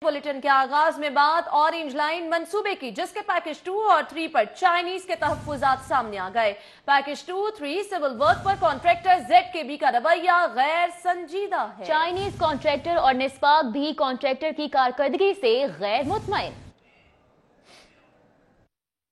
Bulletin के आगाज में बात ऑरेंज लाइन मंसूबे की, जिसके पैकेज 2 और 3 पर चाइनीज के तहफ्फुजात सामने आ गए। पैकेज 2-3 सिविल वर्क पर कॉन्ट्रैक्टर ZKB का रवैया गैर संजीदा है। चाइनीज कॉन्ट्रैक्टर और निस्पाक भी कॉन्ट्रैक्टर की कारकर्दगी से गैर मुतमईन।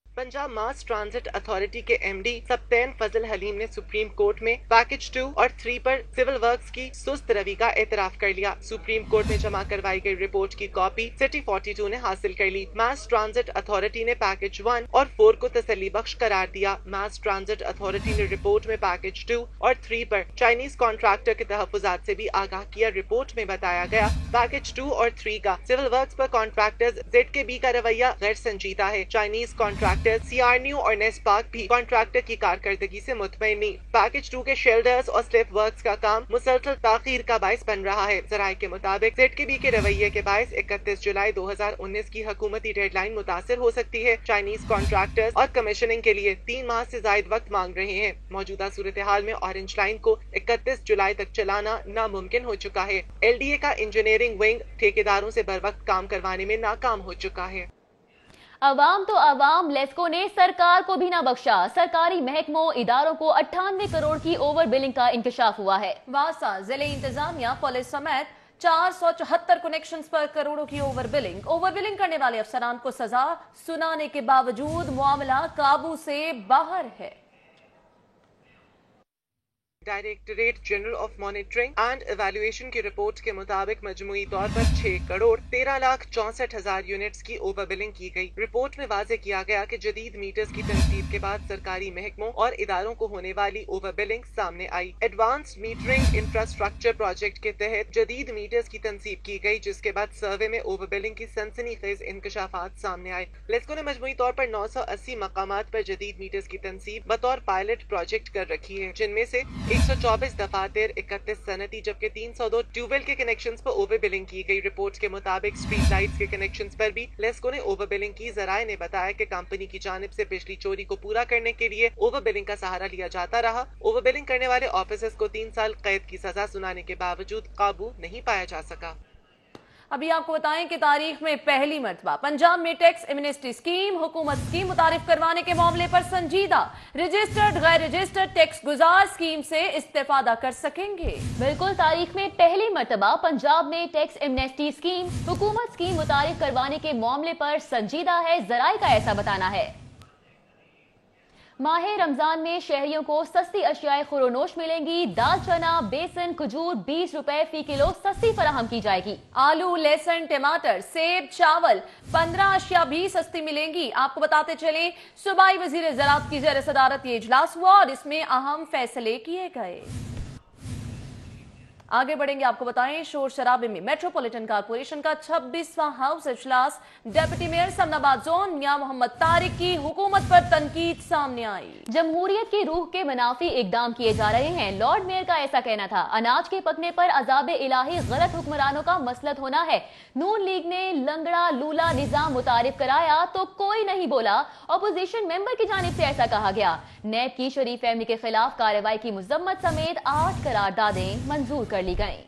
पंजाब मास ट्रांजिट अथॉरिटी के MD सप्तैन फजल हलीम ने सुप्रीम कोर्ट में पैकेज 2 और 3 पर सिविल वर्क्स की सुस्त रवि का एतराफ कर लिया। सुप्रीम कोर्ट में जमा करवाई गई रिपोर्ट की कॉपी सिटी 42 ने हासिल कर ली। मास ट्रांजिट अथॉरिटी ने पैकेज 1 और 4 को तसल्ली बख्श करार दिया। मास ट्रांजिट अथॉरिटी ने रिपोर्ट में पैकेज 2 और 3 पर चाइनीज कॉन्ट्रैक्टर के तहफ्फुजात से भी आगाह किया। रिपोर्ट में बताया गया पैकेज 2 और 3 का सिविल वर्क्स पर कॉन्ट्रैक्टर्स ZKB का रवैया गैर संजीदा है। चाइनीज कॉन्ट्रैक्टर CRNU और नेस्पाक भी कॉन्ट्रैक्टर की कारकर्दगी से मुतमईन नहीं। पैकेज 2 के शेल्डर्स और स्लिप वर्क्स का काम मुसलसल ताखीर का बायस बन रहा है। जराये के मुताबिक ZKB के रवैये के बायस 31 जुलाई 2019 की हुकूमती डेडलाइन मुतासिर हो सकती है। चाइनीज कॉन्ट्रैक्टर्स और कमीशनिंग के लिए 3 माह से जायद वक्त मांग रहे हैं। मौजूदा सूरत हाल में ऑरेंज लाइन को 31 जुलाई तक चलाना नामुमकिन हो चुका है। LDA का इंजीनियरिंग विंग ठेकेदारों से बर वक्त काम करवाने में नाकाम हो चुका है। अवाम तो अवाम, लेस्को ने सरकार को भी ना बख्शा। सरकारी महकमों इदारों को 98 करोड़ की ओवर बिलिंग का इंकशाफ हुआ है। वासा जिले इंतजामिया पुलिस समेत 474 कनेक्शंस पर करोड़ों की ओवर बिलिंग करने वाले अफसरान को सजा सुनाने के बावजूद मामला काबू से बाहर है। Directorate general of monitoring and evaluation की रिपोर्ट के मुताबिक मजमूई तौर पर 6 करोड़ 13,64,000 यूनिट्स की ओवर बिलिंग की गई। रिपोर्ट में वाजे किया गया कि जदीद मीटर्स की तनसीब के बाद सरकारी महकमों और इदारों को होने वाली ओवर बिलिंग सामने आई। एडवांस्ड मीटरिंग इंफ्रास्ट्रक्चर प्रोजेक्ट के तहत जदीद मीटर्स की तनसीब की गई, जिसके बाद सर्वे में ओवर बिलिंग की सनसनीखेज इंकशाफात सामने आए। लेस्को ने मजमूई तौर पर 980 मकामात पर जदीद मीटर्स की तनसीब बतौर पायलट प्रोजेक्ट कर रखी है, जिनमें से 124 दफातर 31 सनती जबकि 302 ट्यूबवेल के कनेक्शंस पर ओवर बिलिंग की गई। रिपोर्ट के मुताबिक स्ट्रीट लाइट्स के कनेक्शंस पर भी लेस्को ने ओवर बिलिंग की। जराये ने बताया कि कंपनी की जानिब से बिजली चोरी को पूरा करने के लिए ओवर बिलिंग का सहारा लिया जाता रहा। ओवर बिलिंग करने वाले ऑफिसर्स को 3 साल कैद की सजा सुनाने के बावजूद काबू नहीं पाया जा सका। अभी आपको बताएं कि तारीख में पहली मर्तबा पंजाब में टैक्स एमनेस्टी स्कीम हुकूमत स्कीम मुतारिफ करवाने के मामले पर संजीदा रजिस्टर्ड गैर रजिस्टर्ड टैक्स गुजार स्कीम से इस्तेफादा कर सकेंगे। बिल्कुल, तारीख में पहली मर्तबा पंजाब में टैक्स एमनेस्टी स्कीम हुकूमत स्कीम मुतारिफ करवाने के मामले पर संजीदा है। जराये का ऐसा बताना है। माह रमजान में शहरियों को सस्ती अशियाए खुरोनोश मिलेंगी। दाल, चना, बेसन, खजूर 20 रुपए फी किलो सस्ती फराहम की जाएगी। आलू, लहसुन, टमाटर, सेब, चावल 15 अशिया भी सस्ती मिलेंगी। आपको बताते चले सूबाई वजीर ज़राअत की ज़ेर सदारत ये इजलास हुआ और इसमें अहम फैसले किए गए। आगे बढ़ेंगे, आपको बताएं शोर शराबे में मेट्रोपॉलिटन कारपोरेशन का 26वां हाउस इजलास। डेप्यूटी मेयर समनाबाद जोन मियां मोहम्मद तारिक की हुकूमत पर तनकीद सामने आई। जमहूरियत की रूह के मुनाफी इकदाम किए जा रहे हैं। लॉर्ड मेयर का ऐसा कहना था। अनाज के पकने पर अजाब इलाही गलत हुक्मरानों का मसलत होना है। नून लीग ने लंगड़ा लूला निजाम मुतारिफ कराया तो कोई नहीं बोला। अपोजिशन मेंबर की जानिब से ऐसा कहा गया। नैब की शरीफ फैमिली के खिलाफ कार्रवाई की मुजम्मत समेत 8 करारदादें मंजूर कर ली गईं।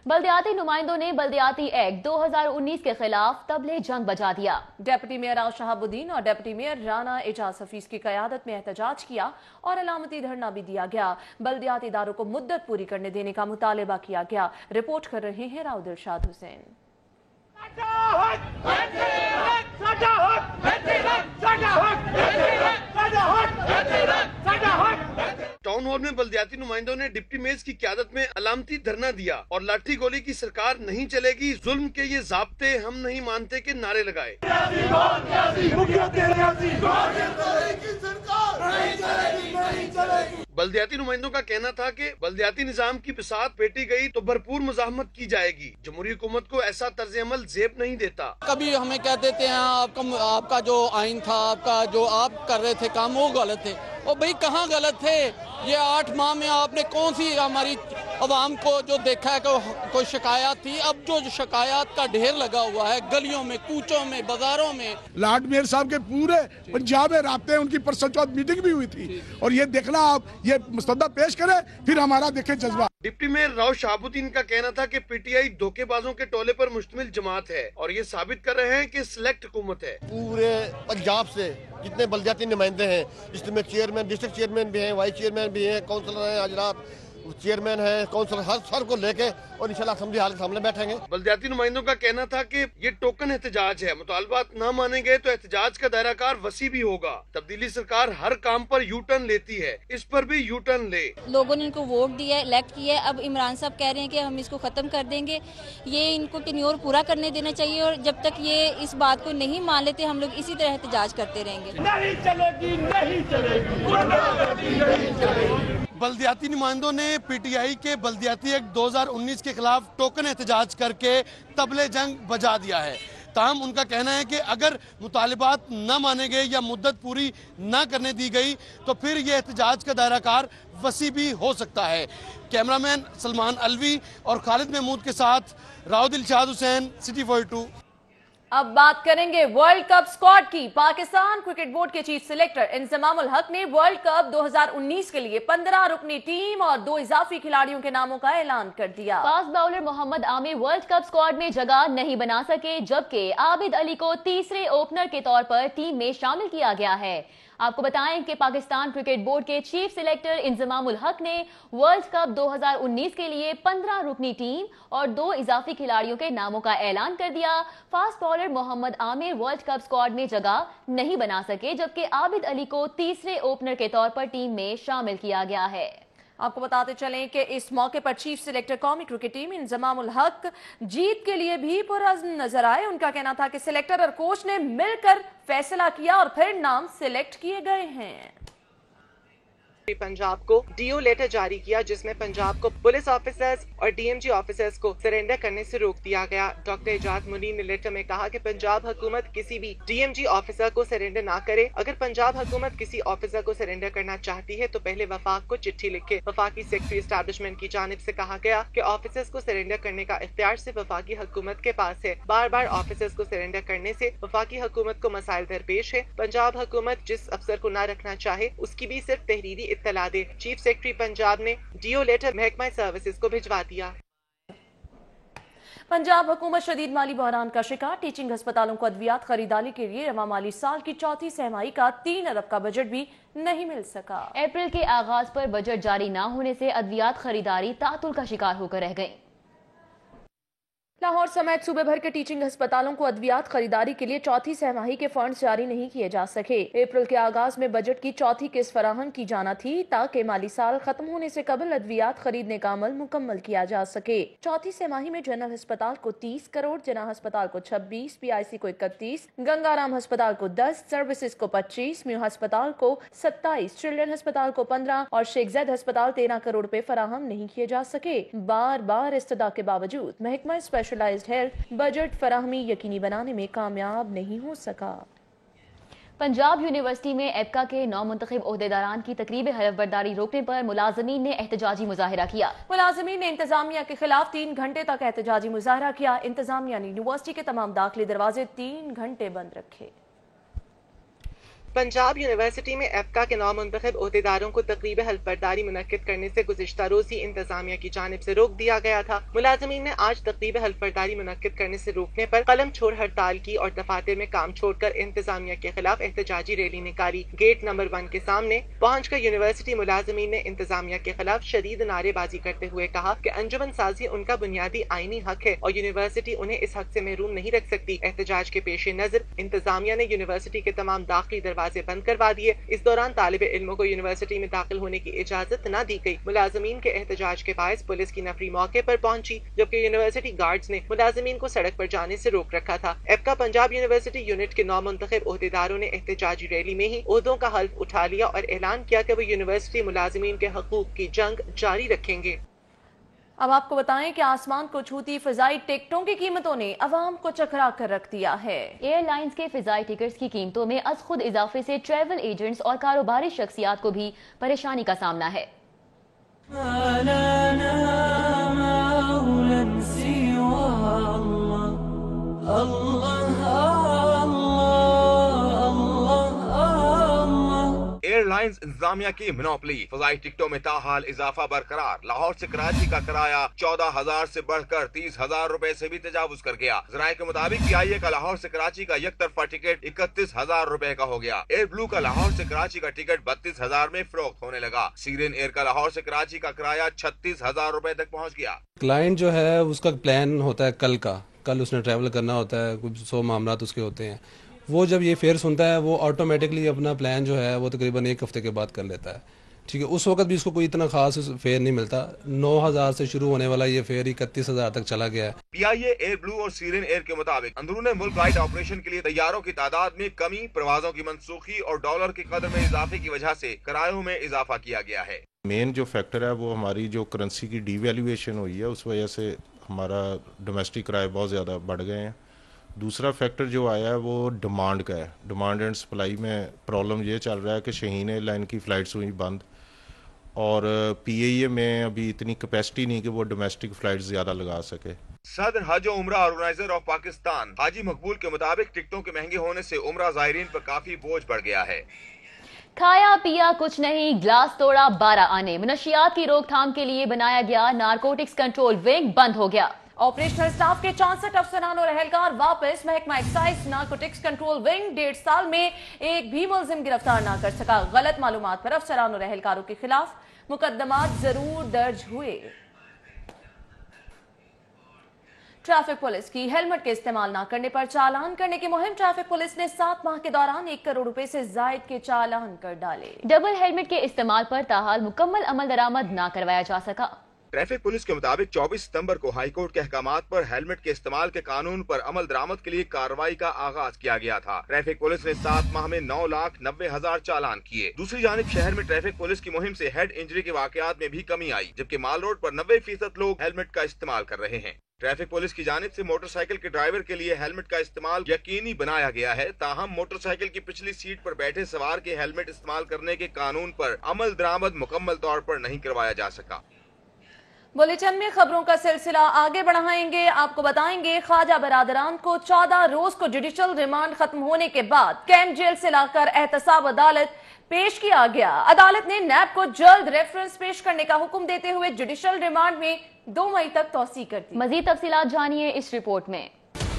बल्दियाती नुमाइंदों ने बल्दियाती एक्ट 2019 के खिलाफ तबले जंग बजा दिया। डेप्यूटी मेयर शहाबुद्दीन और डेप्यूटी मेयर राना एजाज हफीज की क़यादत में एहतजाज किया और अलामती धरना भी दिया गया। बल्दियाती इदारों को मुद्दत पूरी करने देने का मुतालबा किया गया। रिपोर्ट कर रहे हैं राव दिलशाद हुसैन। टाउन हॉल में बल्दियाती नुमाइंदों ने डिप्टी मेयर की क़यादत में अलामती धरना दिया और लाठी गोली की सरकार नहीं चलेगी, जुल्म के ये ज़ाब्ते हम नहीं मानते के नारे लगाए। बल्दियाती नुमाइंदों का कहना था कि बल्दियाती निजाम की बिसात पेटी गई तो भरपूर मुजाहमत की जाएगी। जमहूरी हुकूमत को ऐसा तर्ज अमल जेब नहीं देता। कभी हमें कह देते हैं आपका जो आइन था, आपका जो आप कर रहे थे काम वो गलत थे। और भाई कहाँ गलत थे? ये 8 माह में आपने कौन सी हमारी عوام کو جو دیکھا ہے کہ کوئی شکایات تھی، اب جو شکایات کا ڈھیر لگا ہوا ہے گلیوں میں، کوچوں میں، بازاروں میں۔ لارڈ میئر صاحب کے پورے پنجاب میں رابطے ہیں، ان کی پرسوں چوتھ میٹنگ بھی ہوئی تھی، اور یہ دیکھنا آپ یہ مستدہ پیش کرے پھر ہمارا دیکھیں جذبہ۔ ڈپٹی میئر راؤ شہاب الدین کا کہنا تھا کہ پی ٹی آئی دھوکے بازوں کے ٹولے پر مشتمل جماعت ہے اور یہ ثابت کر رہے ہیں کہ سلیکٹ حکومت ہے۔ پورے پنجاب سے جتنے بلدیاتی نمائندے ہیں، جس میں چیئرمین، ڈسٹرکٹ چیئرمین بھی ہیں، وائس چیئرمین بھی ہیں، کونسلر ہیں، حضرات چیئرمین ہے، کونسلر، ہر سر کو لے کے اور انشاءاللہ اسمبلی ہال کے سامنے بیٹھیں گے۔ بلدیاتی نمائندوں کا کہنا تھا کہ یہ ٹوکن احتجاج ہے، مطالبات نہ مانے گئے تو احتجاج کا دائرہ کار وسیع بھی ہوگا۔ تبدیلی سرکار ہر کام پر یو ٹرن لیتی ہے، اس پر بھی یو ٹرن لے۔ لوگوں نے ان کو ووٹ دیا ہے، الیکٹ کیا ہے، اب عمران صاحب کہہ رہے ہیں کہ ہم اس کو ختم کر دیں گے، یہ ان کو ٹینیور پورا کرنے دینا چاہیے، اور جب تک یہ اس بات کو نہیں مان لیتے ہم لوگ اسی طرح احتجاج کرتے رہیں گے۔ نہیں چلے گی، نہیں چلے گی۔ بلدیاتی نمائندوں نے پی ٹی آئی کے بلدیاتی ایکٹ 2019 کے خلاف ٹوکن احتجاج کر کے طبلِ جنگ بجا دیا ہے۔ تاہم ان کا کہنا ہے کہ اگر مطالبات نہ مانے گئے یا مدت پوری نہ کرنے دی گئی تو پھر یہ احتجاج کا دائرہ کار وسیع بھی ہو سکتا ہے۔ کیمرامین سلمان الوی اور خالد محمود کے ساتھ راؤ دلشاد حسین، سٹی 42۔ اب بات کریں گے ورلڈ کپ اسکواڈ کی۔ پاکستان کرکٹ بورڈ کے چیف سلیکٹر انضمام الحق نے ورلڈ کپ 2019 کے لیے 15 رکنی ٹیم اور 2 اضافی کھلاڑیوں کے ناموں کا اعلان کر دیا۔ فاسٹ باؤلر محمد عامر ورلڈ کپ اسکواڈ میں جگہ نہیں بنا سکے، جبکہ عابد علی کو تیسرے اوپنر کے طور پر ٹیم میں شامل کیا گیا ہے۔ آپ کو بتائیں کہ پاکستان کرکٹ بورڈ کے چیف سلیکٹر انضمام الحق نے ورلڈ کپ 2019 کے لیے 15 رکنی ٹیم اور 2 اضافی کھلاڑیوں کے ناموں کا اعلان کر دیا۔ فاسٹ باؤلر محمد عامر ورلڈ کپ اسکواڈ میں جگہ نہیں بنا سکے، جبکہ عابد علی کو تیسرے اوپنر کے طور پر ٹیم میں شامل کیا گیا ہے۔ آپ کو بتاتے چلیں کہ اس موقع پر چیف سلیکٹر قومی کرکٹ ٹیم انضمام الحق جیت کے لیے بھی پرعزم نظر آئے۔ ان کا کہنا تھا کہ سلیکٹر اور کوچ نے مل کر فیصلہ کیا اور پھر نام سلیکٹ کیے گئے ہیں۔ پنجاب کو ڈیو لیٹر جاری کیا جس میں پنجاب کو پولیس آفیسرز اور ڈی ایم جی آفیسرز کو سرنڈر کرنے سے روک دیا گیا۔ ڈاکٹر اعجاز منیر نے لیٹر میں کہا کہ پنجاب حکومت کسی بھی ڈی ایم جی آفیسر کو سرنڈر نہ کرے۔ اگر پنجاب حکومت کسی آفیسر کو سرنڈر کرنا چاہتی ہے تو پہلے وفاق کو چٹھی لکھے۔ وفاقی سیکرٹری اسٹیبلشمنٹ کی جانب سے کہا گیا کہ آفیسرز کو سرنڈر کرنے کا اختیار صرف وفاقی حکومت کے پاس ہے۔ بار بار آفیسرز کو سرنڈر کرنے سے وفاقی حکومت کو مسائل درپیش ہے۔ پنجاب حکومت جس افسر کو نہ رکھنا چاہے اس کی بھی صرف تحریری اطلاع دے۔ چیف سیکرٹری پنجاب نے ڈیو لیٹر محکمہ سروسز کو بھجوا دیا۔ پنجاب حکومت شدید مالی بحران کا شکار۔ ٹیچنگ ہسپتالوں کو ادویات خریداری کے لیے رواں مالی سال کی چوتھی سہ-ماہی کا 3 ارب کا بجٹ بھی نہیں مل سکا۔ اپریل کے آغاز پر بجٹ جاری نہ ہونے سے ادویات خریداری تعطل کا شکار ہو کر رہ گئی۔ لاہور سمیت صوبے بھر کے ٹیچنگ ہسپتالوں کو ادویات خریداری کے لیے چوتھی سہ-ماہی کے فنڈز جاری نہیں کیے جا سکے۔ اپریل کے آغاز میں بجٹ کی چوتھی قسط فراہم کی جانا تھی تاکہ مالی سال ختم ہونے سے قبل ادویات خریدنے کا عمل مکمل کیا جا سکے۔ چوتھی سہ-ماہی میں جنرل ہسپتال کو 30 کروڑ، جناح ہسپتال کو 26، پی آئی سی کو 31، گنگا رام ہسپتال کو 10، سروسز کو 25، میو ہسپتال کو 27، چلڈرن ہسپتال کو 15 اور شیخ زید ہسپتال 13 کروڑ روپے فراہم نہیں کیے جا سکے۔ بار بار استدعا کے باوجود محکمہ اسپیشلائزڈ ہیلتھ بجٹ فراہمی یقینی بنانے میں کامیاب نہیں ہو سکا۔ پنجاب یونیورسٹی میں ایپکا کے نو منتخب عہدیداران کی تقریب حلف برداری روکنے پر ملازمین نے احتجاجی مظاہرہ کیا۔ ملازمین نے انتظامیہ کے خلاف 3 گھنٹے تک احتجاجی مظاہرہ کیا۔ انتظامیہ نے یونیورسٹی کے تمام داخلی دروازے 3 گھنٹے بند رکھے۔ پنجاب یونیورسٹی میں ایپکا کے نو منتخب عہدیداروں کو تقریب حلف برداری منعقد کرنے سے گزشتہ روز ہی انتظامیہ کی جانب سے روک دیا گیا تھا۔ ملازمین نے آج تقریب حلف برداری منعقد کرنے سے روکنے پر قلم چھوڑ ہڑتال کی اور دفاتر میں کام چھوڑ کر انتظامیہ کے خلاف احتجاجی ریلی نکالی۔ گیٹ نمبر 1 کے سامنے پہنچ کر یونیورسٹی ملازمین نے انتظامیہ کے خلاف شدید نعرے بازی کرتے ہوئے کہا کہ انجمن سازی ان کا بنیادی آئینی حق ہے اور یونیورسٹی انہیں اس حق سے محروم نہیں رکھ سکتی۔ احتجاج کے پیش نظر انتظامیہ نے یونیورسٹی کے تمام داخلی دروازے بند کروا دیے۔ اس دوران طالب علموں کو یونیورسٹی میں داخل ہونے کی اجازت نہ دی گئی۔ ملازمین کے احتجاج کے باعث پولیس کی نفری موقع پر پہنچی، جبکہ یونیورسٹی گارڈز نے ملازمین کو سڑک پر جانے سے روک رکھا تھا۔ ایپکا پنجاب یونیورسٹی یونٹ کے نو منتخب عہدیداروں نے احتجاجی ریلی میں ہی عہدوں کا حلف اٹھا لیا اور اعلان کیا کہ وہ یونیورسٹی ملازمین کے حقوق کی جنگ جاری رکھیں گے۔ اب آپ کو بتائیں کہ آسمان کو چھوتی فضائی ٹکٹوں کی قیمتوں نے عوام کو چکرا کر رکھ دیا ہے۔ ایئر لائنز کے فضائی ٹکٹس کی قیمتوں میں از خود اضافے سے ٹریول ایجنٹس اور کاروباری شخصیات کو بھی پریشانی کا سامنا ہے۔ एयरलाइंस इंतजामिया की मोनोपोली, फजाई टिकटों में ताहाल इजाफा बरकरार। लाहौर से कराची का किराया 14,000 से बढ़कर 30,000 रुपए से भी तजावुज कर गया। जराये के मुताबिक PIA का लाहौर से कराची का एक तरफा टिकट 31,000 रुपए का हो गया। एयर ब्लू का लाहौर से कराची का टिकट 32,000 में फरोख्त होने लगा। सीरियन एयर का लाहौर से कराची का किराया 36,000 रुपए तक पहुँच गया। क्लाइंट जो है उसका प्लान होता है कल उसने ट्रैवल करना होता है, कुछ 100 मामला उसके होते हैं। वो जब ये फेयर सुनता है वो ऑटोमेटिकली अपना प्लान जो है वो तकरीबन 1 हफ्ते के बाद कर लेता है। ठीक है, उस वक्त भी इसको कोई इतना खास फेयर नहीं मिलता। 9,000 से शुरू होने वाला ये फेयर 31,000 तक चला गया है। PIA, एयर ब्लू और सीरियन एयर के मुताबिक अंदरूनी मुल्क फ्लाइट ऑपरेशन के लिए तैयारों की तादाद में कमी, प्रवाजों की मनसूखी और डॉलर की कदर में इजाफे की वजह से किरायों में इजाफा किया गया है। मेन जो फैक्टर है वो हमारी जो करेंसी की डीवैल्यूएशन हुई है, उस वजह से हमारा डोमेस्टिक किराए बहुत ज़्यादा बढ़ गए हैं। दूसरा फैक्टर जो आया है वो डिमांड का है। डिमांड एंड सप्लाई में प्रॉब्लम ये चल रहा है कि शाहीन एयरलाइन की फ़्लाइट्स हुई बंद और PIA में अभी इतनी कैपेसिटी नहीं कि वो डोमेस्टिक फ़्लाइट्स ज़्यादा लगा सके। सदर हज और उम्रा ऑर्गेनाइजर ऑफ पाकिस्तान हाजी मकबूल के मुताबिक टिकटों के महंगे होने से उम्रा ज़ायरीन पर काफ़ी बोझ बढ़ गया है। खाया पिया कुछ नहीं, ग्लास तोड़ा 12 आने। मनशियात की रोकथाम के लिए बनाया गया नारकोटिक्स कंट्रोल विंग बंद हो गया। ऑपरेशनल स्टाफ के 64 अफसरान और अहलकार वापस। महकमा एक्साइज नारकोटिक्स कंट्रोल विंग 1.5 साल में एक भी मुलजिम गिरफ्तार न कर सका। गलत मालूमात पर अफसरान और अहलकारों के खिलाफ मुकदमात जरूर दर्ज हुए। ट्रैफिक पुलिस की हेलमेट के इस्तेमाल न करने पर चालान करने की मुहिम। ट्रैफिक पुलिस ने 7 माह के दौरान 1 करोड़ रुपए से जायद के चालान कर डाले। डबल हेलमेट के इस्तेमाल पर ताहाल मुकम्मल अमल दरामद न करवाया जा सका। ट्रैफिक पुलिस के मुताबिक 24 सितंबर को हाईकोर्ट के अहकामात पर हेलमेट के इस्तेमाल के कानून पर अमल दरामद के लिए कार्रवाई का आगाज किया गया था। ट्रैफिक पुलिस ने 7 माह में 9,90,000 चालान किए। दूसरी जानिब शहर में ट्रैफिक पुलिस की मुहिम से हेड इंजरी के वाकयात में भी कमी आई, जबकि माल रोड पर 90% लोग हेलमेट का इस्तेमाल कर रहे हैं। ट्रैफिक पुलिस की जानिब से मोटरसाइकिल के ड्राइवर के लिए हेलमेट का इस्तेमाल यकीनी बनाया गया है। ताहम मोटरसाइकिल की पिछली सीट पर बैठे सवार के हेलमेट इस्तेमाल करने के कानून पर अमल दरामद मुकम्मल तौर पर नहीं करवाया जा सका। बुलेटिन में खबरों का सिलसिला आगे बढ़ाएंगे। आपको बताएंगे ख्वाजा बरादरान को 14 रोज को जुडिशल रिमांड खत्म होने के बाद कैंट जेल से लाकर एहतसाब अदालत पेश किया गया। अदालत ने नैब को जल्द रेफरेंस पेश करने का हुक्म देते हुए जुडिशल रिमांड में 2 मई तक तौसी कर दी। मजीद तफसीलात जानिए इस रिपोर्ट में।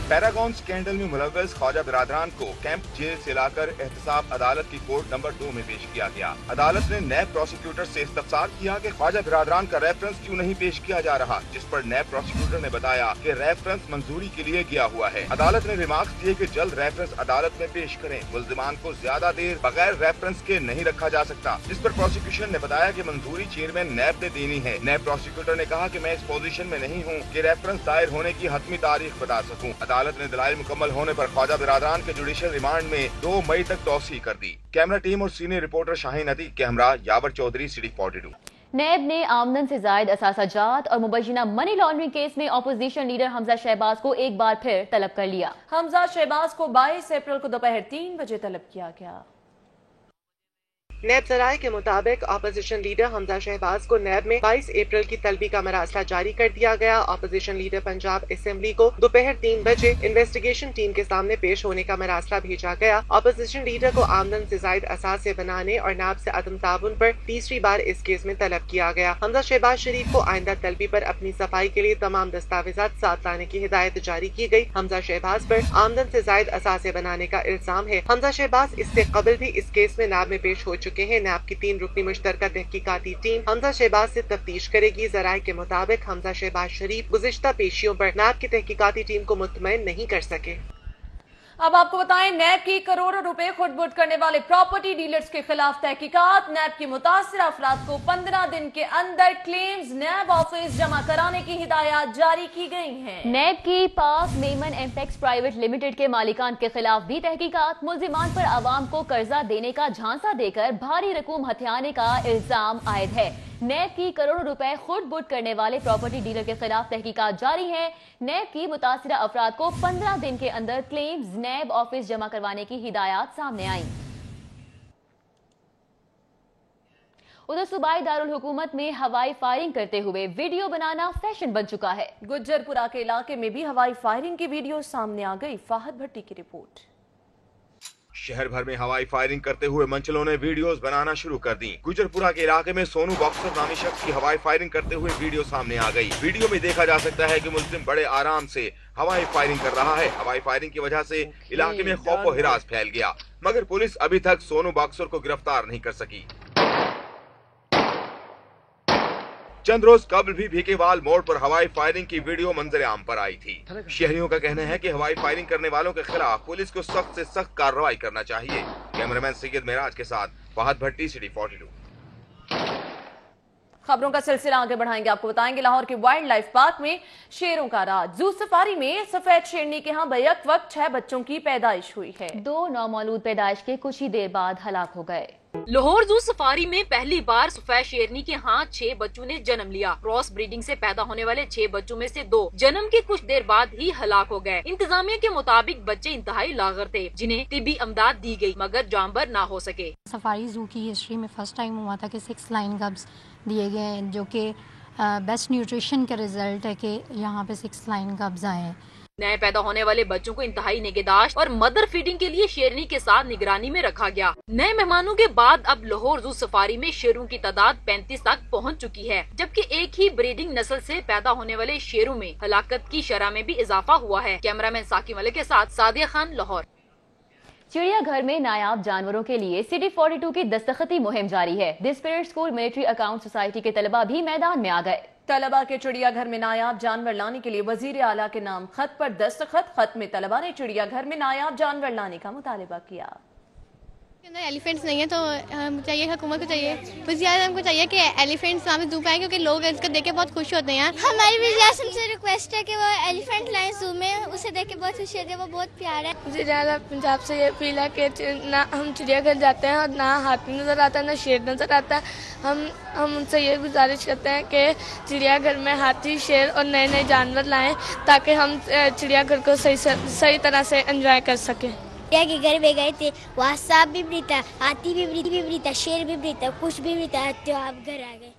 पैरागॉन स्कैंडल में मुलव्वस ख्वाजा बरादरान को कैंप जेल से लाकर एहतसाब अदालत की कोर्ट नंबर 2 में पेश किया गया। अदालत ने नैब प्रोसिक्यूटर से इस्तफसार किया कि ख्वाजा बरादरान का रेफरेंस क्यों नहीं पेश किया जा रहा, जिस पर नैब प्रोसिक्यूटर ने बताया कि रेफरेंस मंजूरी के लिए गया हुआ है। अदालत ने रिमार्क्स दिए कि जल्द रेफरेंस अदालत में पेश करें। मुल्जिमान को ज्यादा देर बगैर रेफरेंस के नहीं रखा जा सकता, जिस पर प्रोसिक्यूशन ने बताया कि मंजूरी चेयरमैन नैब ने देनी है। नैब प्रोसिक्यूटर ने कहा कि मैं इस पोजीशन में नहीं हूँ कि रेफरेंस दायर होने की हतमी तारीख बता सकूँ। अदालत ने दलाइल मुकम्मल होने पर ख्वाजा बरादरान के जुडिशल रिमांड में 2 मई तक तौसी कर दी। कैमरा टीम और सीनियर रिपोर्टर शाहीन अतीक के हमरा यावर चौधरी, सिटी 42। नैब ने आमदन से जायद असासाजात और मुबैना मनी लॉन्ड्रिंग केस में अपोजिशन लीडर हमजा शहबाज को एक बार फिर तलब कर लिया। हमजा शहबाज को 22 अप्रैल को दोपहर 3 बजे तलब किया गया। नैब जराये के मुताबिक अपोजिशन लीडर हमजा शहबाज को नैब में 22 अप्रैल की तलबी का मरासला जारी कर दिया गया। अपोजिशन लीडर पंजाब असेंबली को दोपहर 3 बजे इन्वेस्टिगेशन टीम के सामने पेश होने का मरासला भेजा गया। अपोजिशन लीडर को आमदन से जायद असासे बनाने और नैब से अदम ताउन पर तीसरी बार इस केस में तलब किया गया। हमजा शहबाज शरीफ को आइंदा तलबी पर अपनी सफाई के लिए तमाम दस्तावेजात साथ लाने की हिदायत जारी की गई। हमजा शहबाज पर आमदन से जायद असासे बनाने का इल्जाम है। हमजा शहबाज इससे कबल भी इस केस में नैब में पेश हो चुके हैं। नैब की 3 रुकनी मुश्तरका तहकीकाती टीम हमजा शहबाज से तफ्तीश करेगी। जराये के मुताबिक हमजा शहबाज शरीफ गुज़िश्ता पेशियों पर नैब की तहकीकाती टीम को मुतमईन नहीं कर सके। अब आपको बताएं, नैब की करोड़ों रुपए खुटबुट करने वाले प्रॉपर्टी डीलर्स के खिलाफ तहकीकात। नैब की मुतासिर अफराद को 15 दिन के अंदर क्लेम्स नैब ऑफिस जमा कराने की हिदायत जारी की गई हैं। नैब की पाक मेमन एम्पेक्स प्राइवेट लिमिटेड के मालिकान के खिलाफ भी तहकीकात। मुल्जिमान पर आवाम को कर्जा देने का झांसा देकर भारी रकूम हथियाने का इल्जाम आयद है। नैब की करोड़ों रुपए खुद बुट करने वाले प्रॉपर्टी डीलर के खिलाफ तहकीकात जारी है। नैब की मुतासिरा अफराद को 15 दिन के अंदर क्लेम्स नैब ऑफिस जमा करवाने की हिदायत सामने आई। उधर सूबाई दारुल हुकूमत में हवाई फायरिंग करते हुए वीडियो बनाना फैशन बन चुका है। गुज्जरपुरा के इलाके में भी हवाई फायरिंग की वीडियो सामने आ गई। फाहद भट्टी की रिपोर्ट। शहर भर में हवाई फायरिंग करते हुए मंचलों ने वीडियोस बनाना शुरू कर दी। गुजरपुरा के इलाके में सोनू बॉक्सर नामी शख्स की हवाई फायरिंग करते हुए वीडियो सामने आ गई। वीडियो में देखा जा सकता है कि मुल्जिम बड़े आराम से हवाई फायरिंग कर रहा है। हवाई फायरिंग की वजह से इलाके में खौफ व हिरास फैल गया, मगर पुलिस अभी तक सोनू बॉक्सर को गिरफ्तार नहीं कर सकी। चंद रोज कबल भी भीकेवाल मोड़ पर हवाई फायरिंग की वीडियो मंजर आम पर आई थी। शहरियों का कहना है कि हवाई फायरिंग करने वालों के खिलाफ पुलिस को सख्त से सख्त कार्रवाई करना चाहिए। कैमरामैन सैयद मेराज के साथ फहद भट्टी, सिटी 42। खबरों का सिलसिला आगे बढ़ाएंगे। आपको बताएंगे लाहौर के वाइल्ड लाइफ पार्क में शेरों का राज। जू सफारी में सफेद शेरनी के यहाँ बैक वक्त 6 बच्चों की पैदाइश हुई है। 2 नौमौलूद पैदाइश के कुछ ही देर बाद हलाक हो गए। लाहौर जू सफारी में पहली बार सफेद शेरनी के यहाँ 6 बच्चों ने जन्म लिया। क्रॉस ब्रीडिंग से पैदा होने वाले 6 बच्चों में से 2 जन्म के कुछ देर बाद ही हलाक हो गए। इंतजामिया के मुताबिक बच्चे इंतहाई लागर थे, जिन्हें तिब्बी अमदाद दी गई, मगर जानवर ना हो सके। सफारी जू की हिस्ट्री में फर्स्ट टाइम हुआ था कि 6 लाइन कब्स दिए गए हैं, जो कि बेस्ट न्यूट्रिशन का रिजल्ट है कि यहाँ पे 6 लाइन कब्स आए हैं। नए पैदा होने वाले बच्चों को इंतहाई निगहदाश्त और मदर फीडिंग के लिए शेरनी के साथ निगरानी में रखा गया। नए मेहमानों के बाद अब लाहौर जू सफारी में शेरों की तादाद 35 तक पहुंच चुकी है, जबकि एक ही ब्रीडिंग नस्ल से पैदा होने वाले शेरों में हलाकत की शरह में भी इजाफा हुआ है। कैमरामैन साकी मलिक के साथ सादिया खान, लाहौर। चिड़ियाघर में नायाब जानवरों के लिए सिटी 42 की दस्तखती मुहिम जारी है। The spirit school military account society के तलबा भी मैदान में आ गए। तलबा के चिड़ियाघर में नायाब जानवर लाने के लिए वजीर आला के नाम खत पर दस्तखत। खत में तलबा ने चिड़ियाघर में नायाब जानवर लाने का मुतालबा किया। अंदर एलिफेंट्स नहीं है तो चाहिए, हुकूमत को चाहिए, वज़ीर हमको चाहिए कि एलिफेंट्स वहाँ पे जू पे आए, क्योंकि लोग इसको देख के बहुत खुश होते हैं। हमारी वज़ीर से रिक्वेस्ट है कि वो एलिफेंट लाएं जू में, उसे देख के बहुत खुशी होती है, वो बहुत प्यारा है। वज़ीर आला पंजाब से ये अपील है कि ना हम चिड़ियाघर जाते हैं और ना हाथी नज़र आता है ना शेर नज़र आता है। हम उनसे ये गुजारिश करते हैं कि चिड़ियाघर में हाथी, शेर और नए नए जानवर लाएं, ताकि हम चिड़ियाघर को सही तरह से एंजॉय कर सकें। के घर में गए थे, वहाँ सांप भी था, हाथी भी था, शेर भी था, कुछ भी था, तो आप घर आ गए।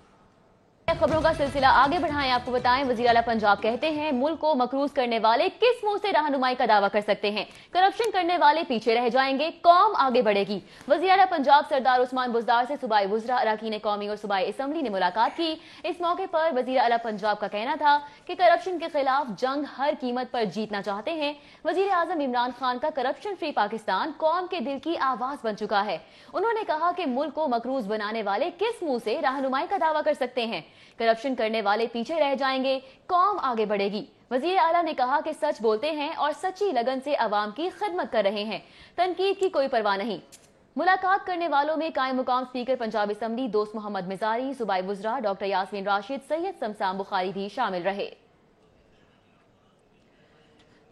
खबरों का सिलसिला आगे बढ़ाएं। आपको बताएं, वज़ीर आला पंजाब कहते हैं मुल्क को मकरूज करने वाले किस मुंह से रहनुमाई का दावा कर सकते हैं। करप्शन करने वाले पीछे रह जाएंगे, कौम आगे बढ़ेगी। वज़ीर आला पंजाब सरदार उस्मान बुज़दार से सूबाई वज़रा, अरकान कौमी और सूबाई असम्बली ने मुलाकात की। इस मौके पर वज़ीर आला पंजाब का कहना था कि करप्शन के खिलाफ जंग हर कीमत पर जीतना चाहते हैं। वज़ीर आज़म इमरान खान का करप्शन फ्री पाकिस्तान कौम के दिल की आवाज बन चुका है। उन्होंने कहा कि मुल्क को मकरूज बनाने वाले किस मुंह से रहनुमाई का दावा कर सकते हैं। करप्शन करने वाले पीछे रह जाएंगे, कौम आगे बढ़ेगी। वज़ीर आला ने कहा कि सच बोलते हैं और सच्ची लगन से अवाम की खिदमत कर रहे हैं, तनकीद की कोई परवाह नहीं। मुलाकात करने वालों में कायम मुकाम स्पीकर पंजाब असम्बली दोस्त मोहम्मद मिजारी, सूबाई वज़रा डॉक्टर यास्मीन राशिद, सैयद समसाम बुखारी भी शामिल रहे।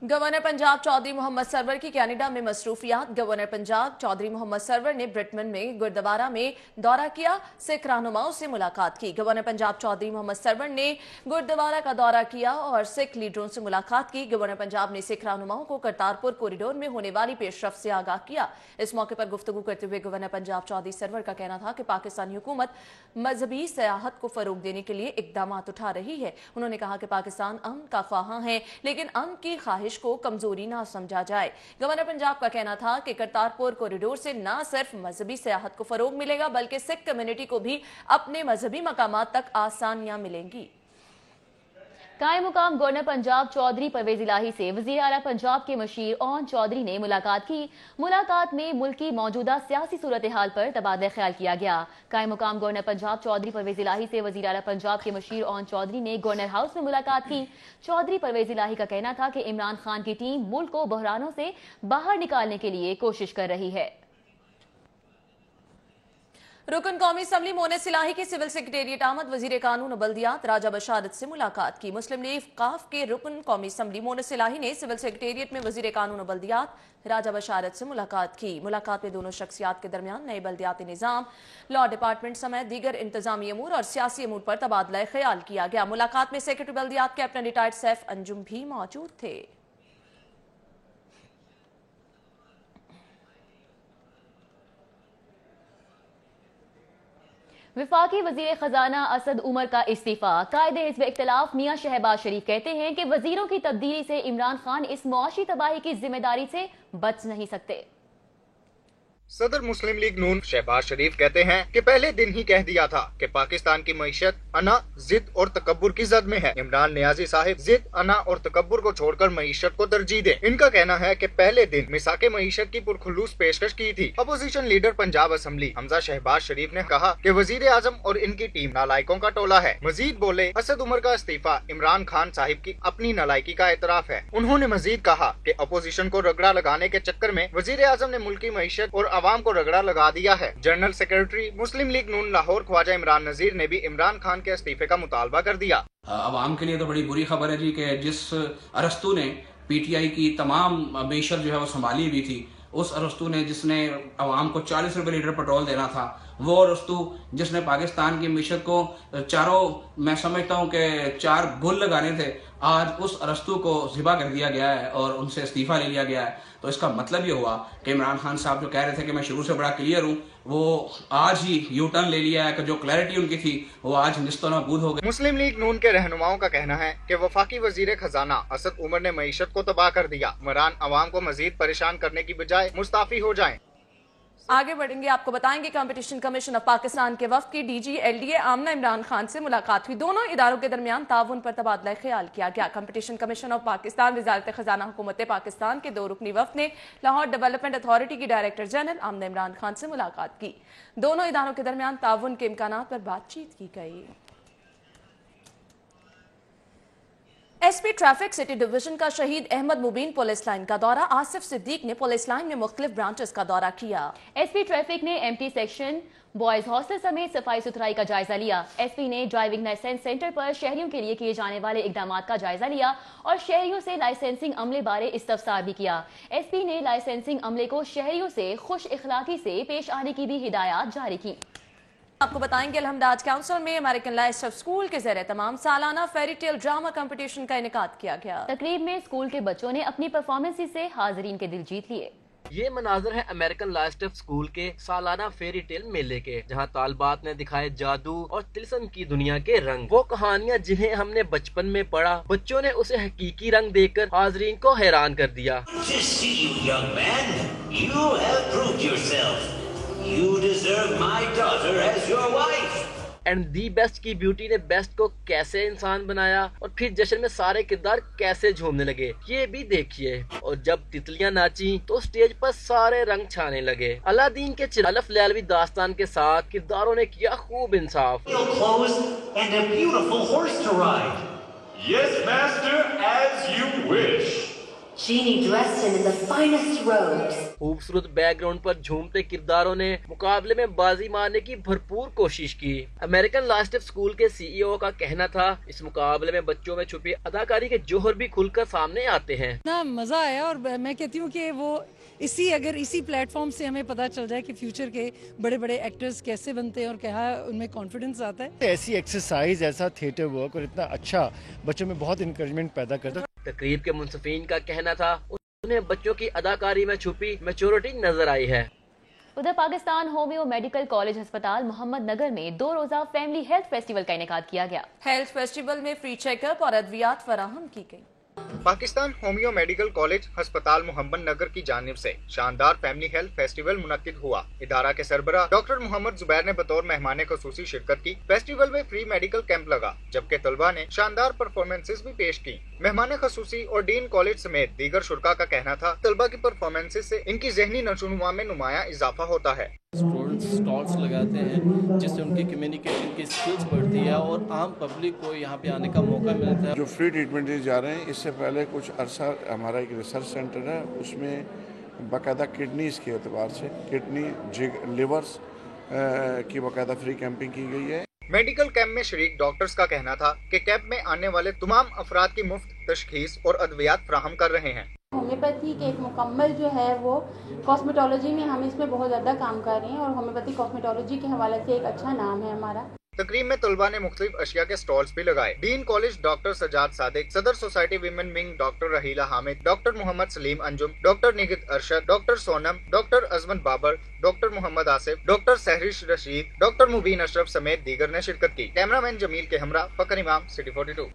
गवर्नर पंजाब चौधरी मोहम्मद सरवर की कनाडा में मसरूफियात। गवर्नर पंजाब चौधरी मोहम्मद सरवर ने ब्रिटमन में गुरुद्वारा में दौरा किया, सिख रहनुमाओं से मुलाकात की। गवर्नर पंजाब चौधरी मोहम्मद सरवर ने गुरुद्वारा का दौरा किया और सिख लीडरों से मुलाकात की। गवर्नर पंजाब ने सिख रहनुमाओं को करतारपुर कॉरिडोर में होने वाली पेशरफ्त से आगाह किया। इस मौके पर गुफ्तगू करते हुए गवर्नर पंजाब चौधरी सरवर का कहना था कि पाकिस्तानी हुकूमत मजहबी सयाहत को फरोग देने के लिए इकदाम उठा रही है। उन्होंने कहा कि पाकिस्तान अमन का ख्वाहां है, लेकिन अमन की ख्वाहिश को कमजोरी ना समझा जाए। गवर्नर पंजाब का कहना था कि करतारपुर कॉरिडोर से न सिर्फ मजहबी सयाहत को फरोग मिलेगा, बल्कि सिख कम्युनिटी को भी अपने मजहबी मकामात तक आसानियां मिलेंगी। कायम मुकाम गवर्नर पंजाब चौधरी परवेज इलाही से वज़ीर आला पंजाब के मशीर ओन चौधरी ने मुलाकात की। मुलाकात में मुल्क की मौजूदा सियासी सूरत हाल पर तबादला ख्याल किया गया। कायम मुकाम गवर्नर पंजाब चौधरी परवेज इलाही से वज़ीर आला पंजाब के मशीर ओन चौधरी ने गवर्नर हाउस में मुलाकात की। चौधरी परवेज इलाही का कहना था कि इमरान खान की टीम मुल्क को बहरानों से बाहर निकालने के लिए कोशिश कर रही है। रुकन कौमी असम्बली मोनस इलाही के सिविल सेक्रेटेरिएट आमद वजीर कानून और बल्दियात राजा बशारत से मुलाकात की। मुस्लिम लीग काफ के रुकन कौमी असम्बली मोनस इलाही ने सिविल सेक्रेटेरिएट में वजीर कानून और बल्दियात राजा बशारत से मुलाकात की। मुलाकात में दोनों शख्सियात के दरमियान नए बल्दियाती निज़ाम, लॉ डिपार्टमेंट समेत दीगर इंतजामी अमूर और सियासी अमूर पर तबादला ख्याल किया गया। मुलाकात में सेक्रेटरी बल्दियात कैप्टन रिटायर्ड सैफ अंजुम भी मौजूद थे। वफाकी वजीर खजाना असद उमर का इस्तीफा। कायदे हिज़्ब इख्तिलाफ मियां शहबाज शरीफ कहते हैं कि वजीरों की तब्दीली से इमरान खान इस मुआशी तबाही की जिम्मेदारी से बच नहीं सकते। सदर मुस्लिम लीग नून शहबाज शरीफ कहते हैं कि पहले दिन ही कह दिया था कि पाकिस्तान की मईशत अना, जिद और तकब्बुर की जद में है। इमरान नियाजी साहिब जिद, अना और तकब्बुर को छोड़कर मईशत को तरजीह दें। इनका कहना है कि पहले दिन मिसाके मईशत की पुरखुलूस पेशकश की थी। Opposition leader Punjab assembly Hamza Shahbaz Sharif ने कहा कि वजीर आजम और इनकी टीम नालायकों का टोला है। मजीद बोले, असद उमर का इस्तीफा इमरान खान साहिब की अपनी नालायकी का एतराफ है। उन्होंने मजीद कहा कि अपोजिशन को रगड़ा लगाने के चक्कर में वजीर आजम ने मुल्की मईशत और आवाम को रगड़ा लगा दिया है। जनरल सेक्रेटरी मुस्लिम लीग नून लाहौर ख्वाजा इमरान नजीर ने भी इमरान खान के इस्तीफे का मुतालबा कर दिया। अवाम के लिए तो बड़ी बुरी खबर है जी कि जिस अरस्तु ने पीटीआई की तमाम मीशत जो है वो संभाली हुई थी, उस अरस्तु ने जिसने अवाम को 40 रुपए लीटर पेट्रोल देना था, वो अरस्तु जिसने पाकिस्तान की मीशत को चारों, मैं समझता हूँ कि 4 गुल लगाने थे, आज उस अरस्तु को ज़िबा कर दिया गया है और उनसे इस्तीफा ले लिया गया है। तो इसका मतलब ये हुआ कि इमरान खान साहब जो कह रहे थे कि मैं शुरू से बड़ा क्लियर हूँ, वो आज ही यू टर्न ले लिया है कि जो क्लैरिटी उनकी थी वो आज निस्तो नाबूद हो गई। मुस्लिम लीग नून के रहनुमाओं का कहना है कि वफाकी वजीर खजाना असद उमर ने मईशत को तबाह कर दिया। इमरान अवाम को मजीद परेशान करने की बजाय मुस्ताफी हो जाएं। आगे बढ़ेंगे, आपको बताएंगे कंपटीशन कमीशन ऑफ पाकिस्तान के वफ्द की डीजी एलडीए आमना इमरान खान से मुलाकात हुई। दोनों इदारों के दरमियान ताउन पर तबादला ख्याल किया गया। कंपटीशन कमीशन ऑफ पाकिस्तान, वजारत खजाना, हुकूमत पाकिस्तान के 2 रुकनी वफ्द ने लाहौर डेवलपमेंट अथॉरिटी की डायरेक्टर जनरल आमना इमरान खान से मुलाकात की। दोनों इदारों के दरमियान ताउन के इम्कानात पर बातचीत की गई। एसपी ट्रैफिक सिटी डिवीजन का शहीद अहमद मुबीन पुलिस लाइन का दौरा। आसिफ सिद्दीक ने पुलिस लाइन में मुख्तलिफ ब्रांचेस का दौरा किया। एसपी ट्रैफिक ने एमटी सेक्शन, बॉयज हॉस्टल समेत सफाई सुथराई का जायजा लिया। एसपी ने ड्राइविंग लाइसेंस सेंटर पर शहरियों के लिए किए जाने वाले इकदाम का जायजा लिया और शहरियों से लाइसेंसिंग अमले बारे इस्तफसार भी किया। एसपी ने लाइसेंसिंग अमले को शहरियों से खुश इखलाकी से पेश आने की भी हिदायत जारी की। आपको बताएंगे अलहमदाज काउंसिल में अमेरिकन लाइट्स ऑफ स्कूल के ज़रिए तमाम सालाना फेरी टेल ड्रामा कंपटीशन का इनेकाद किया गया। तकरीब में स्कूल के बच्चों ने अपनी परफॉर्मेंस से हाजिरीन के दिल जीत लिए। ये मनाजर है अमेरिकन लाइट्स ऑफ स्कूल के सालाना फेरी टेल मेले के, जहाँ तालबात ने दिखाए जादू और तिलस्म की दुनिया के रंग। वो कहानियाँ जिन्हें हमने बचपन में पढ़ा, बच्चों ने उसे हकीकी रंग देकर हाजरीन को हैरान कर दिया। You deserve my daughter as your wife. And the best की ब्यूटी ने बेस्ट को कैसे इंसान बनाया और फिर जश्न में सारे किरदार कैसे झूमने लगे, ये भी देखिए। और जब तितलियां नाची तो स्टेज पर सारे रंग छाने लगे। अलादीन के चिरालफ लैलवी दास्तान के साथ किरदारों ने किया खूब इंसाफ। Yes, master, as you wish. Genie dressed in the finest robes. खूबसूरत बैकग्राउंड पर झूमते किरदारों ने मुकाबले में बाजी मारने की भरपूर कोशिश की। अमेरिकन लाइट्स ऑफ स्कूल के सीईओ का कहना था, इस मुकाबले में बच्चों में छुपी अदाकारी के जोहर भी खुलकर सामने आते हैं। ना मजा आया और मैं कहती हूँ कि वो इसी प्लेटफॉर्म से हमें पता चल जाए कि फ्यूचर के बड़े बड़े एक्टर्स कैसे बनते हैं और क्या उनमें कॉन्फिडेंस आता है। ऐसी एक्सरसाइज, ऐसा थिएटर वर्क और इतना अच्छा बच्चों में बहुत इंकरेजमेंट पैदा करता है। तकरीब के मुंसफीन का कहना था, उन्हें बच्चों की अदाकारी में छुपी मैच्योरिटी नजर आई है। उधर पाकिस्तान होम्यो मेडिकल कॉलेज अस्पताल मोहम्मद नगर में 2 रोजा फैमिली हेल्थ फेस्टिवल का इनेकाद किया गया। हेल्थ फेस्टिवल में फ्री चेकअप और अद्वियात फराहम की गई। पाकिस्तान होम्यो मेडिकल कॉलेज अस्पताल मोहम्मद नगर की जानिब से शानदार फैमिली हेल्थ फेस्टिवल मुनक्किद हुआ। इदारा के सरबरा डॉक्टर मोहम्मद जुबैर ने बतौर मेहमान खुसूसी शिरकत की। फेस्टिवल में फ्री मेडिकल कैंप लगा, जबकि तलबा ने शानदार परफॉर्मेंसेज भी पेश की। मेहमान खुसूसी और डीन कॉलेज समेत दीगर शुरा का कहना था, तलबा की परफॉर्मेंसेज से इनकी जहनी नशोनुमा में नुमाया इजाफा होता है। स्टॉल्स लगाते हैं जिससे उनकी कम्युनिकेशन की स्किल्स बढ़ती है और आम पब्लिक को यहाँ पे आने का मौका मिलता है। जो फ्री ट्रीटमेंट दिए जा रहे हैं, इससे पहले कुछ अरसा हमारा एक रिसर्च सेंटर है, उसमें बाकायदा किडनीज के एतबार से किडनी लिवर्स की बाकायदा फ्री कैंपिंग की गई है। मेडिकल कैंप में शरीक डॉक्टर्स का कहना था कि कैंप में आने वाले तमाम अफराद की मुफ्त तशखीस और अद्वियात फ्राहम कर रहे हैं। होम्योपैथी के एक मुकम्मल जो है वो कॉस्मेटोलॉजी में हम इसमें बहुत ज़्यादा काम कर रहे हैं और होम्योपैथी कॉस्मेटोलॉजी के हवाले से एक अच्छा नाम है हमारा। तकरीब में तलबा ने मुख्तलिफ अशिया के स्टॉल्स भी लगाए। Dean college doctor Sajjad Sadiq, सदर society women wing doctor Raheela Hamid, doctor Mohammad Saleem Anjum, doctor Nighat Arshad, doctor Sonam, doctor Azmat Babar, doctor Mohammad Asif, doctor Sehrish Rasheed, doctor Mubeen Ashraf समेत दीगर ने शिरकत की। कैमरामैन जमील के हमरा, फकर इमाम, सिटी 42।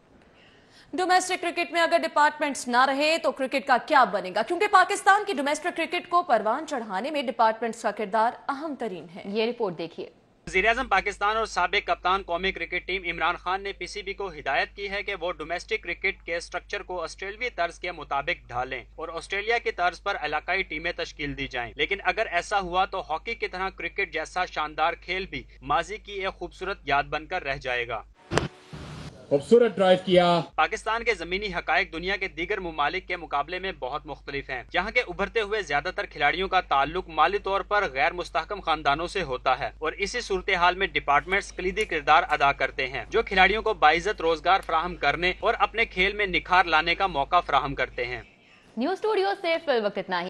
डोमेस्टिक क्रिकेट में अगर डिपार्टमेंट्स ना रहे तो क्रिकेट का क्या बनेगा, क्योंकि पाकिस्तान की डोमेस्टिक क्रिकेट को परवान चढ़ाने में डिपार्टमेंट्स का किरदार अहम तरीन है। ये रिपोर्ट देखिए। वज़ीर-ए-आज़म पाकिस्तान और साबिक कप्तान कौमी क्रिकेट टीम इमरान खान ने पीसीबी को हिदायत की है कि वो डोमेस्टिक क्रिकेट के स्ट्रक्चर को ऑस्ट्रेलियाई तर्ज के मुताबिक ढालें और ऑस्ट्रेलिया की तर्ज पर इलाकाई टीमें तश्कील दी जाएं। लेकिन अगर ऐसा हुआ तो हॉकी की तरह क्रिकेट जैसा शानदार खेल भी माजी की एक खूबसूरत याद बनकर रह जाएगा। खूबसूरत ड्राइव किया। पाकिस्तान के जमीनी हकायक दुनिया के दीगर ममालिक के मुकाबले में बहुत मुख्तलिफ हैं। यहाँ के उभरते हुए ज्यादातर खिलाड़ियों का ताल्लुक माली तौर पर गैर मुस्तहकम खानदानों से होता है और इसी सूरत हाल में डिपार्टमेंट्स कलीदी किरदार अदा करते हैं, जो खिलाड़ियों को बाइज्जत रोजगार फराहम करने और अपने खेल में निखार लाने का मौका फराहम करते हैं। न्यूज स्टूडियो से फिल वक्त इतना ही।